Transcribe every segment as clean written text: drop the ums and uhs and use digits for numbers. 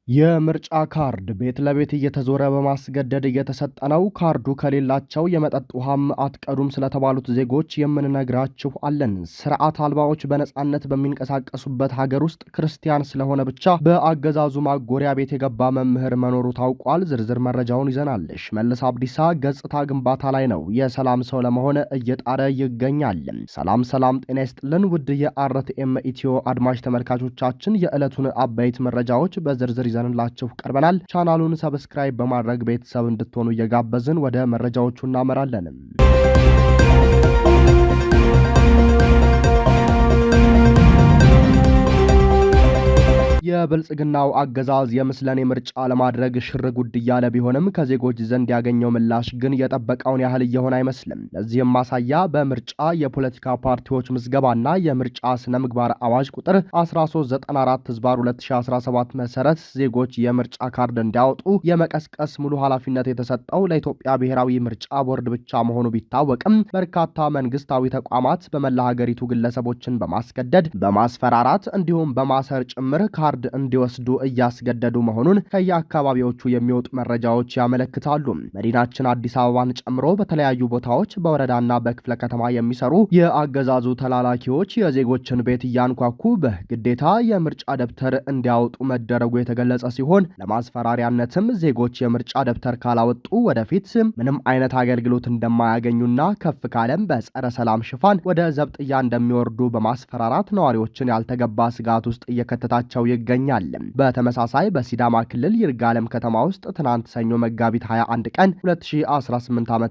የምርጫ ካርድ ቤት ለቤት እየተዞረ በማስገደድ እየተሰጠ ነው። ካርዱ ከሌላቸው የመጠጥ ውሃም አትቀዱም ስለተባሉት ዜጎች የምንነግራችሁ አለን። ስርዓት አልባዎች በነጻነት በሚንቀሳቀሱበት ሀገር ውስጥ ክርስቲያን ስለሆነ ብቻ በአገዛዙ ማጎሪያ ቤት የገባ መምህር መኖሩ ታውቋል። ዝርዝር መረጃውን ይዘናል። ሽመልስ አብዲሳ ገጽታ ግንባታ ላይ ነው። የሰላም ሰው ለመሆን እየጣረ ይገኛል። ሰላም ጤና ይስጥልን ውድ የአርትኤም ኢትዮ አድማጭ ተመልካቾቻችን የዕለቱን አበይት መረጃዎች በዝርዝር ይዘንላችሁ ቀርበናል። ቻናሉን ሰብስክራይብ በማድረግ ቤተሰብ እንድትሆኑ እየጋበዝን ወደ መረጃዎቹ እናመራለን። የብልጽግናው አገዛዝ የምስለኔ ምርጫ ለማድረግ ሽር ጉድ እያለ ቢሆንም ከዜጎች ዘንድ ያገኘው ምላሽ ግን የጠበቀውን ያህል እየሆነ አይመስልም። ለዚህም ማሳያ በምርጫ የፖለቲካ ፓርቲዎች ምዝገባና የምርጫ ስነ ምግባር አዋጅ ቁጥር 1394/2017 መሰረት ዜጎች የምርጫ ካርድ እንዲያወጡ የመቀስቀስ ሙሉ ኃላፊነት የተሰጠው ለኢትዮጵያ ብሔራዊ ምርጫ ቦርድ ብቻ መሆኑ ቢታወቅም በርካታ መንግስታዊ ተቋማት በመላ ሀገሪቱ ግለሰቦችን በማስገደድ በማስፈራራት እንዲሁም በማሰር ጭምር ካርድ እንዲወስዱ እያስገደዱ መሆኑን ከየአካባቢዎቹ የሚወጡ መረጃዎች ያመለክታሉ። መዲናችን አዲስ አበባን ጨምሮ በተለያዩ ቦታዎች በወረዳና በክፍለ ከተማ የሚሰሩ የአገዛዙ ተላላኪዎች የዜጎችን ቤት እያንኳኩ በግዴታ የምርጫ ደብተር እንዲያወጡ መደረጉ የተገለጸ ሲሆን ለማስፈራሪያነትም ዜጎች የምርጫ ደብተር ካላወጡ ወደፊት ምንም አይነት አገልግሎት እንደማያገኙና ከፍ ካለም በጸረ ሰላም ሽፋን ወደ ዘብጥያ እንደሚወርዱ በማስፈራራት ነዋሪዎችን ያልተገባ ስጋት ውስጥ እየከተታቸው ይገኛል። በተመሳሳይ በሲዳማ ክልል ይርጋለም ከተማ ውስጥ ትናንት ሰኞ መጋቢት 21 ቀን 2018 ዓ.ም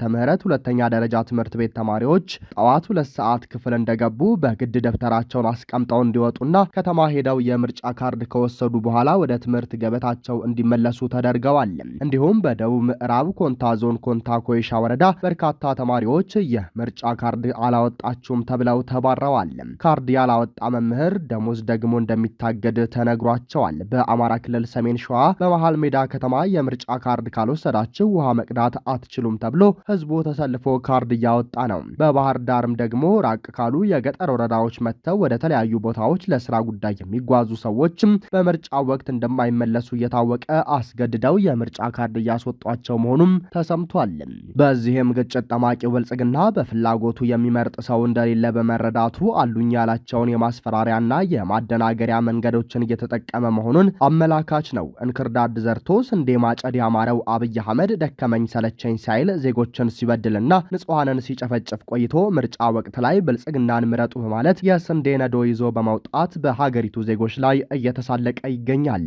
ሁለተኛ ደረጃ ትምህርት ቤት ተማሪዎች ጠዋት 2 ሰዓት ክፍል እንደገቡ በግድ ደብተራቸውን አስቀምጠው እንዲወጡና ከተማ ሄደው የምርጫ ካርድ ከወሰዱ በኋላ ወደ ትምህርት ገበታቸው እንዲመለሱ ተደርገዋል። እንዲሁም በደቡብ ምዕራብ ኮንታ ዞን ኮንታ ኮይሻ ወረዳ በርካታ ተማሪዎች የምርጫ ካርድ አላወጣችሁም ተብለው ተባረዋል። ካርድ ያላወጣ መምህር ደሞዝ ደግሞ እንደሚታገድ ተነግሯቸዋል። በአማራ ክልል ሰሜን ሸዋ በመሃል ሜዳ ከተማ የምርጫ ካርድ ካልወሰዳችሁ ውሃ መቅዳት አትችሉም ተብሎ ህዝቡ ተሰልፎ ካርድ እያወጣ ነው። በባህር ዳርም ደግሞ ራቅ ካሉ የገጠር ወረዳዎች መጥተው ወደ ተለያዩ ቦታዎች ለስራ ጉዳይ የሚጓዙ ሰዎችም በምርጫ ወቅት እንደማይመለሱ እየታወቀ አስገድደው የምርጫ ካርድ እያስወጧቸው መሆኑም ተሰምቷል። በዚህም ግጭት ጠማቂው ብልጽግና በፍላጎቱ የሚመርጥ ሰው እንደሌለ በመረዳቱ አሉኝ ያላቸውን የማስፈራሪያና የማደናገሪያ መንገዶችን እየተጠቀመ መሆኑን አመላካች ነው። እንክርዳድ ዘርቶ ስንዴ ማጨድ ያማረው አብይ አህመድ ደከመኝ ሰለቸኝ ሳይል ዜጎችን ሲበድልና ንጹሃንን ሲጨፈጭፍ ቆይቶ ምርጫ ወቅት ላይ ብልጽግናን ምረጡ በማለት የስንዴ ነዶ ይዞ በመውጣት በሀገሪቱ ዜጎች ላይ እየተሳለቀ ይገኛል።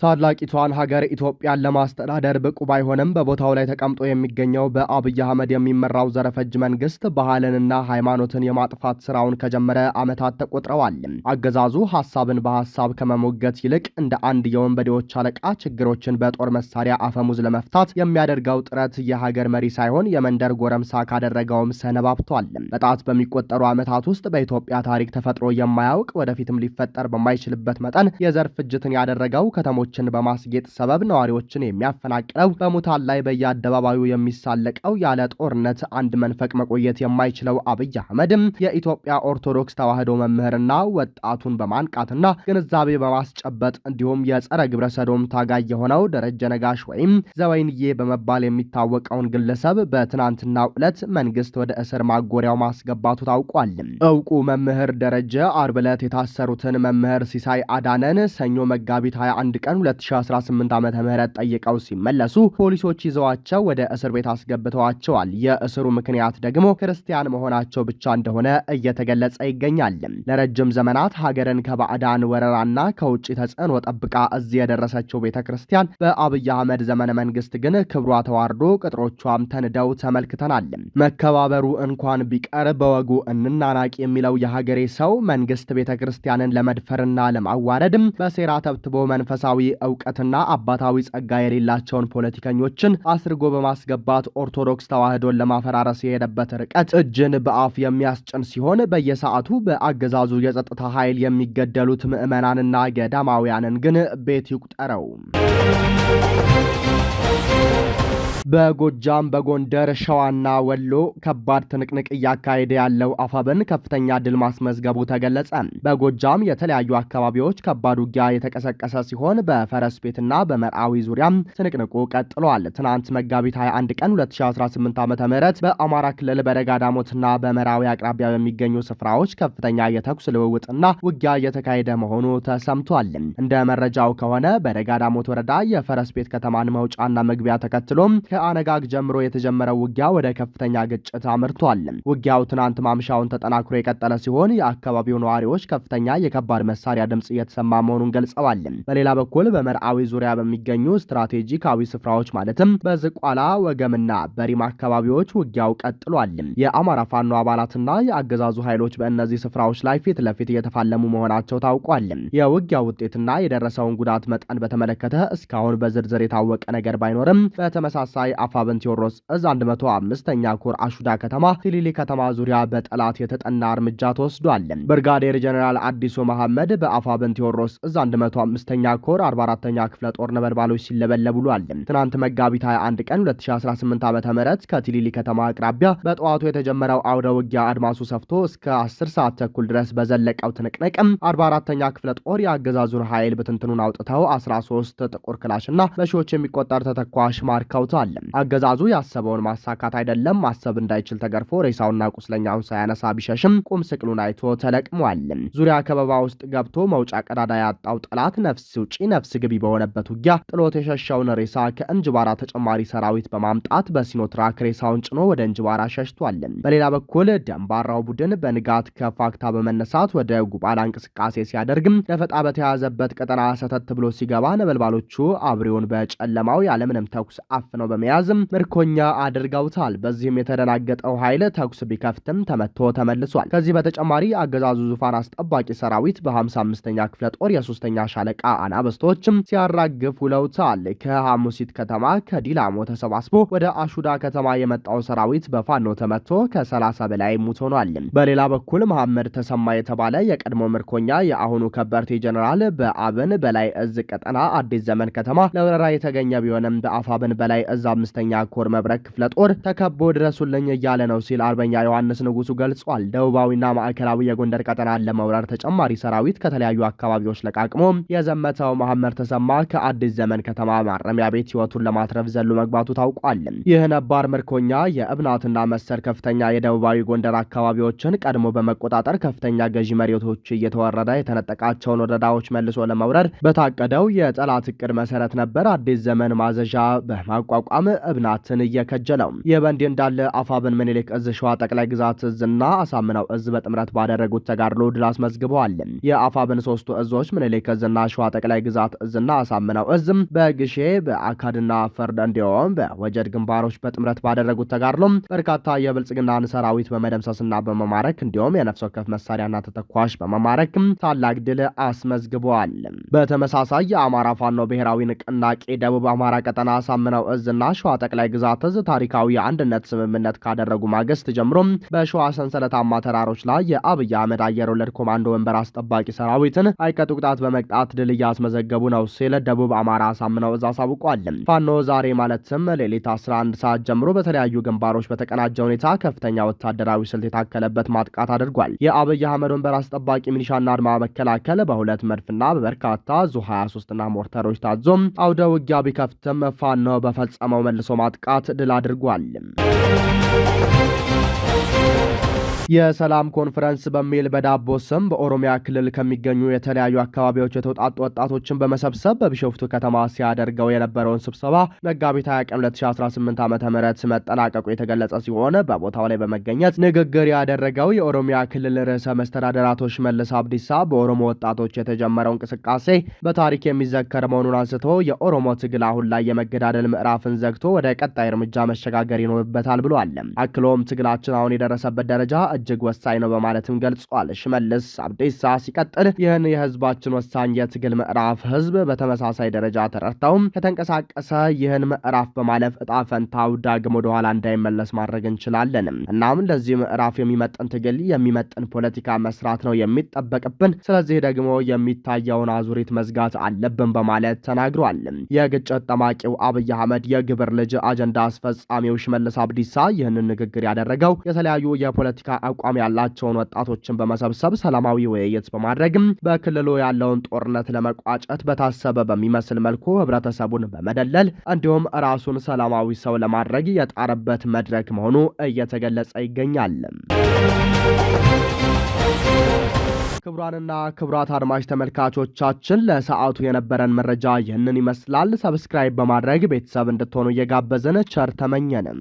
ታላቂቷን ሀገር ኢትዮጵያን ለማስተዳደር ብቁ ባይሆንም በቦታው ላይ ተቀምጦ የሚገኘው በአብይ አህመድ የሚመራው ዘረፈጅ መንግስት ባህልንና ሃይማኖትን የማጥፋት ስራውን ከጀመረ ዓመታት ተቆጥረዋል። አገዛዙ ሐሳብን በሐሳብ ከመሞገት ይልቅ እንደ አንድ የወንበዴዎች አለቃ ችግሮችን በጦር መሳሪያ አፈሙዝ ለመፍታት የሚያደርገው ጥረት የሀገር መሪ ሳይሆን የመንደር ጎረምሳ ካደረገውም ሰነባብቷል። በጣት በሚቆጠሩ ዓመታት ውስጥ በኢትዮጵያ ታሪክ ተፈጥሮ የማያውቅ ወደፊትም ሊፈጠር በማይችልበት መጠን የዘር ፍጅትን ያደረገው ከተሞች በማስጌጥ ሰበብ ነዋሪዎችን የሚያፈናቅለው በሙታን ላይ በየአደባባዩ የሚሳለቀው ያለ ጦርነት አንድ መንፈቅ መቆየት የማይችለው አብይ አህመድም የኢትዮጵያ ኦርቶዶክስ ተዋሕዶ መምህርና ወጣቱን በማንቃትና ግንዛቤ በማስጨበጥ እንዲሁም የጸረ ግብረ ሰዶም ታጋይ የሆነው ደረጀ ነጋሽ ወይም ዘወይንዬ በመባል የሚታወቀውን ግለሰብ በትናንትናው ዕለት መንግስት ወደ እስር ማጎሪያው ማስገባቱ ታውቋል። እውቁ መምህር ደረጀ አርብ ዕለት የታሰሩትን መምህር ሲሳይ አዳነን ሰኞ መጋቢት 21 ቀን 2018 ዓመተ ምህረት ጠይቀው ሲመለሱ ፖሊሶች ይዘዋቸው ወደ እስር ቤት አስገብተዋቸዋል። የእስሩ ምክንያት ደግሞ ክርስቲያን መሆናቸው ብቻ እንደሆነ እየተገለጸ ይገኛል። ለረጅም ዘመናት ሀገርን ከባዕዳን ወረራና ከውጭ ተጽዕኖ ጠብቃ እዚህ የደረሰችው ቤተክርስቲያን በአብይ አህመድ ዘመነ መንግስት ግን ክብሯ ተዋርዶ ቅጥሮቿም ተንደው ተመልክተናል። መከባበሩ እንኳን ቢቀር በወጉ እንናናቅ የሚለው የሀገሬ ሰው መንግስት ቤተክርስቲያንን ለመድፈርና ለማዋረድም በሴራ ተብትቦ መንፈሳዊ እውቀትና አባታዊ ጸጋ የሌላቸውን ፖለቲከኞችን አስርጎ በማስገባት ኦርቶዶክስ ተዋሕዶን ለማፈራረስ የሄደበት ርቀት እጅን በአፍ የሚያስጭን ሲሆን በየሰዓቱ በአገዛዙ የጸጥታ ኃይል የሚገደሉት ምዕመናንና ገዳማውያንን ግን ቤት ይቁጠረው። በጎጃም በጎንደር ሸዋና ወሎ ከባድ ትንቅንቅ እያካሄደ ያለው አፋብን ከፍተኛ ድል ማስመዝገቡ ተገለጸ። በጎጃም የተለያዩ አካባቢዎች ከባድ ውጊያ የተቀሰቀሰ ሲሆን በፈረስ ቤትና በመርአዊ ዙሪያም ትንቅንቁ ቀጥሏል። ትናንት መጋቢት 21 ቀን 2018 ዓ.ም በአማራ ክልል በደጋዳሞትና በመርአዊ አቅራቢያ በሚገኙ ስፍራዎች ከፍተኛ የተኩስ ልውውጥና ውጊያ እየተካሄደ መሆኑ ተሰምቷል። እንደ መረጃው ከሆነ በደጋዳሞት ወረዳ የፈረስ ቤት ከተማን መውጫና መግቢያ ተከትሎም ከአነጋግ ጀምሮ የተጀመረው ውጊያ ወደ ከፍተኛ ግጭት አምርቷል። ውጊያው ትናንት ማምሻውን ተጠናክሮ የቀጠለ ሲሆን የአካባቢው ነዋሪዎች ከፍተኛ የከባድ መሳሪያ ድምጽ እየተሰማ መሆኑን ገልጸዋል። በሌላ በኩል በመርአዊ ዙሪያ በሚገኙ ስትራቴጂካዊ ስፍራዎች ማለትም በዝቋላ ወገምና በሪማ አካባቢዎች ውጊያው ቀጥሏል። የአማራ ፋኖ አባላትና የአገዛዙ ኃይሎች በእነዚህ ስፍራዎች ላይ ፊት ለፊት እየተፋለሙ መሆናቸው ታውቋል። የውጊያው ውጤትና የደረሰውን ጉዳት መጠን በተመለከተ እስካሁን በዝርዝር የታወቀ ነገር ባይኖርም በተመሳሳይ አፋብን ቴዎድሮስ እዝ 105ኛ ኮር አሹዳ ከተማ ቲሊሊ ከተማ ዙሪያ በጠላት የተጠና እርምጃ ተወስዷል። ብርጋዴር ጀነራል አዲሱ መሐመድ በአፋብን ቴዎድሮስ እዝ 105ኛ ኮር 44ኛ ክፍለ ጦር ነበልባሎች ሲለበለቡ ውሏል። ትናንት መጋቢት 21 ቀን 2018 ዓ.ም ከቲሊሊ ከተማ አቅራቢያ በጠዋቱ የተጀመረው አውደ ውጊያ አድማሱ ሰፍቶ እስከ 10 ሰዓት ተኩል ድረስ በዘለቀው ትንቅንቅ 44ኛ ክፍለ ጦር የአገዛዙን ኃይል ብትንትኑን አውጥተው 13 ጥቁር ክላሽና በሺዎች የሚቆጠር ተተኳሽ ማርከውታል። አገዛዙ ያሰበውን ማሳካት አይደለም ማሰብ እንዳይችል ተገርፎ ሬሳውና ቁስለኛውን ሳያነሳ ቢሸሽም ቁም ስቅሉን አይቶ ተለቅሟል። ዙሪያ ከበባ ውስጥ ገብቶ መውጫ ቀዳዳ ያጣው ጠላት ነፍስ ውጪ ነፍስ ግቢ በሆነበት ውጊያ ጥሎት የሸሸውን ሬሳ ከእንጅባራ ተጨማሪ ሰራዊት በማምጣት በሲኖትራክ ሬሳውን ጭኖ ወደ እንጅባራ ሸሽቷል። በሌላ በኩል ደንባራው ቡድን በንጋት ከፋክታ በመነሳት ወደ ጉባላ እንቅስቃሴ ሲያደርግም ደፈጣ በተያዘበት ቀጠና ሰተት ብሎ ሲገባ ነበልባሎቹ አብሬውን በጨለማው ያለምንም ተኩስ አፍነው በመያዝም ምርኮኛ አድርገውታል። በዚህም የተደናገጠው ኃይል ተኩስ ቢከፍትም ተመቶ ተመልሷል። ከዚህ በተጨማሪ አገዛዙ ዙፋን አስጠባቂ ሰራዊት በ55ኛ ክፍለ ጦር የ3ኛ ሻለቃ አናበስቶችም ሲያራግፍ ውለውታል። ከሐሙሲት ከተማ ከዲላሞ ተሰባስቦ ወደ አሹዳ ከተማ የመጣው ሰራዊት በፋኖ ተመቶ ከ30 በላይ ሙት ሆኗል። በሌላ በኩል መሐመድ ተሰማ የተባለ የቀድሞ ምርኮኛ የአሁኑ ከበርቴ ጀነራል በአብን በላይ እዝ ቀጠና አዲስ ዘመን ከተማ ለወረራ የተገኘ ቢሆንም በአፋብን በላይ እዝ 5ኛ ኮር መብረቅ ክፍለ ጦር ተከቦ ድረሱልኝ እያለ ነው ሲል አርበኛ ዮሐንስ ንጉሱ ገልጿል። ደቡባዊና ማዕከላዊ የጎንደር ቀጠናን ለመውረር ተጨማሪ ሰራዊት ከተለያዩ አካባቢዎች ለቃቅሞ የዘመተው መሐመድ ተሰማ ከአዲስ ዘመን ከተማ ማረሚያ ቤት ህይወቱን ለማትረፍ ዘሎ መግባቱ ታውቋል። ይህ ነባር ምርኮኛ የእብናትና መሰል ከፍተኛ የደቡባዊ ጎንደር አካባቢዎችን ቀድሞ በመቆጣጠር ከፍተኛ ገዢ መሬቶች እየተወረደ የተነጠቃቸውን ወረዳዎች መልሶ ለመውረር በታቀደው የጠላት እቅድ መሰረት ነበር አዲስ ዘመን ማዘዣ በማቋቋም እብናትን እየከጀለው። ይህ በእንዲህ እንዳለ አፋብን ምኒልክ እዝ ሸዋ ጠቅላይ ግዛት እዝና አሳምነው እዝ በጥምረት ባደረጉት ተጋድሎ ድል አስመዝግበዋል። የአፋብን ሶስቱ እዞች ምኒልክ እዝና ሸዋ ጠቅላይ ግዛት እዝና አሳምነው እዝም በግሼ በአካድና ፈርድ እንዲሁም በወጀድ ግንባሮች በጥምረት ባደረጉት ተጋድሎ በርካታ የብልጽግናን ሰራዊት በመደምሰስና በመማረክ እንዲሁም የነፍስ ወከፍ መሳሪያና ተተኳሽ በመማረክ ታላቅ ድል አስመዝግበዋል። በተመሳሳይ የአማራ ፋኖ ብሔራዊ ንቅናቄ ደቡብ አማራ ቀጠና አሳምነው እዝና ሸዋ ጠቅላይ ግዛት እዝ ታሪካዊ የአንድነት ስምምነት ካደረጉ ማግስት ጀምሮ በሸዋ ሰንሰለታማ ተራሮች ላይ የአብይ አህመድ አየር ወለድ ኮማንዶ ወንበር አስጠባቂ ሰራዊትን አይቀጡ ቅጣት በመቅጣት ድል እያስመዘገቡ ነው ሲል ደቡብ አማራ አሳምነው እዝ አሳውቋል። ፋኖ ዛሬ ማለትም ሌሊት 11 ሰዓት ጀምሮ በተለያዩ ግንባሮች በተቀናጀ ሁኔታ ከፍተኛ ወታደራዊ ስልት የታከለበት ማጥቃት አድርጓል። የአብይ አህመድ ወንበር አስጠባቂ ሚሊሻና አድማ መከላከል በሁለት መድፍና በበርካታ ዙ 23ና ሞርተሮች ታዞም አውደ ውጊያ ቢከፍትም ፋኖ በፈጸመው መልሶ ማጥቃት ድል አድርጓል። የሰላም ኮንፈረንስ በሚል በዳቦ ስም በኦሮሚያ ክልል ከሚገኙ የተለያዩ አካባቢዎች የተውጣጡ ወጣቶችን በመሰብሰብ በቢሾፍቱ ከተማ ሲያደርገው የነበረውን ስብሰባ መጋቢት 20 ቀን 2018 ዓ.ም መጠናቀቁ የተገለጸ ሲሆን በቦታው ላይ በመገኘት ንግግር ያደረገው የኦሮሚያ ክልል ርዕሰ መስተዳድር አቶ ሽመልስ አብዲሳ በኦሮሞ ወጣቶች የተጀመረው እንቅስቃሴ በታሪክ የሚዘከር መሆኑን አንስቶ የኦሮሞ ትግል አሁን ላይ የመገዳደል ምዕራፍን ዘግቶ ወደ ቀጣይ እርምጃ መሸጋገር ይኖርበታል ብሏል። አክሎም ትግላችን አሁን የደረሰበት ደረጃ እጅግ ወሳኝ ነው በማለትም ገልጿል። ሽመልስ አብዲሳ ሲቀጥል ይህን የህዝባችን ወሳኝ የትግል ምዕራፍ ህዝብ በተመሳሳይ ደረጃ ተረድተው ከተንቀሳቀሰ ይህን ምዕራፍ በማለፍ እጣ ፈንታው ዳግም ወደ ኋላ እንዳይመለስ ማድረግ እንችላለን። እናም ለዚህ ምዕራፍ የሚመጥን ትግል የሚመጥን ፖለቲካ መስራት ነው የሚጠበቅብን። ስለዚህ ደግሞ የሚታየውን አዙሪት መዝጋት አለብን በማለት ተናግሯል። የግጭት ጠማቂው አብይ አህመድ የግብር ልጅ አጀንዳ አስፈጻሚው ሽመልስ አብዲሳ ይህንን ንግግር ያደረገው የተለያዩ የፖለቲካ አቋም ያላቸውን ወጣቶችን በመሰብሰብ ሰላማዊ ውይይት በማድረግ በክልሉ ያለውን ጦርነት ለመቋጨት በታሰበ በሚመስል መልኩ ህብረተሰቡን በመደለል እንዲሁም ራሱን ሰላማዊ ሰው ለማድረግ የጣረበት መድረክ መሆኑ እየተገለጸ ይገኛል። ክቡራንና ክቡራት አድማጭ ተመልካቾቻችን ለሰዓቱ የነበረን መረጃ ይህንን ይመስላል። ሰብስክራይብ በማድረግ ቤተሰብ እንድትሆኑ እየጋበዝን ቸር ተመኘንም።